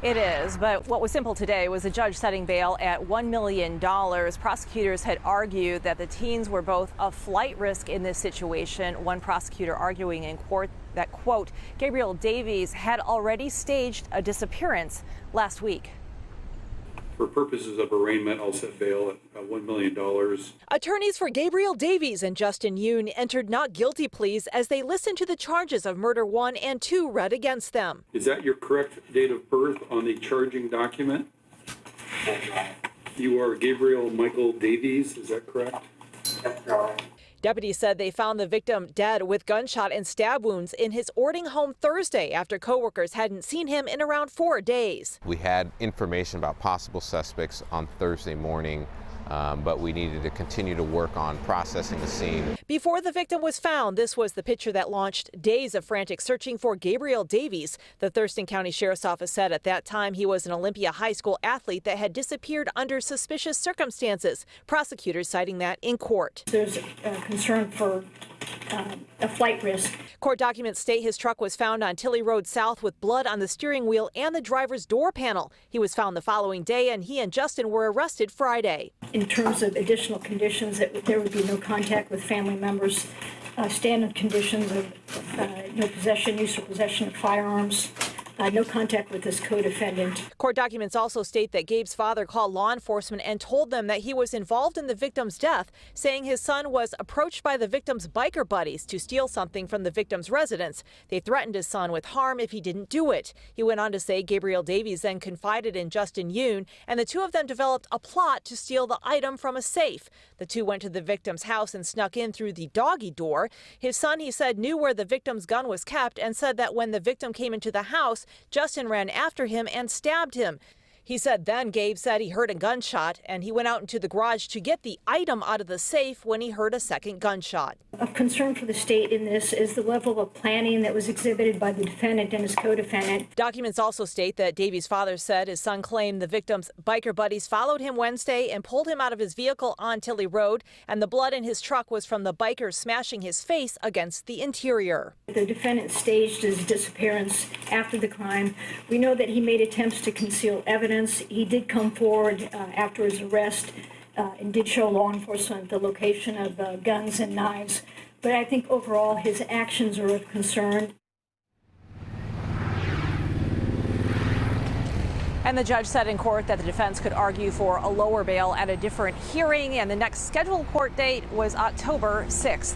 It is, but what was simple today was a judge setting bail at $1 million. Prosecutors had argued that the teens were both a flight risk in this situation. One prosecutor arguing in court that, quote, Gabriel Davies had already staged a disappearance last week. For purposes of arraignment, I'll set bail at $1 million. Attorneys for Gabriel Davies and Justin Yoon entered not guilty pleas as they listened to the charges of murder 1 and 2 read against them. Is that your correct date of birth on the charging document? That's right. You are Gabriel Michael Davies, is that correct? That's right. Deputies said they found the victim dead with gunshot and stab wounds in his Ording home Thursday after coworkers hadn't seen him in around 4 days. We had information about possible suspects on Thursday morning, but we needed to continue to work on processing the scene. Before the victim was found, this was the picture that launched days of frantic searching for Gabriel Davies. The Thurston County Sheriff's Office said at that time he was an Olympia High School athlete that had disappeared under suspicious circumstances. Prosecutors citing that in court. There's a concern for a flight risk. Court documents state his truck was found on Tilley Road South with blood on the steering wheel and the driver's door panel. He was found the following day, and he and Justin were arrested Friday. In terms of additional conditions, that there would be no contact with family members, standard conditions of no possession, use or possession of firearms, no contact with this co-defendant. Court documents also state that Gabe's father called law enforcement and told them that he was involved in the victim's death, saying his son was approached by the victim's biker buddies to steal something from the victim's residence. They threatened his son with harm if he didn't do it. He went on to say Gabriel Davies then confided in Justin Yoon, and the two of them developed a plot to steal the item from a safe. The two went to the victim's house and snuck in through the doggy door. His son, he said, knew where the victim's gun was kept and said that when the victim came into the house, Justin ran after him and stabbed him. He said then Gabe said he heard a gunshot and he went out into the garage to get the item out of the safe when he heard a second gunshot. Of concern for the state in this is the level of planning that was exhibited by the defendant and his co-defendant. Documents also state that Davies' father said his son claimed the victim's biker buddies followed him Wednesday and pulled him out of his vehicle on Tilley Road, and the blood in his truck was from the bikers smashing his face against the interior. The defendant staged his disappearance after the crime. We know that he made attempts to conceal evidence. He did come forward after his arrest and did show law enforcement the location of guns and knives. But I think overall his actions are of concern. And the judge said in court that the defense could argue for a lower bail at a different hearing, and the next scheduled court date was October 6th.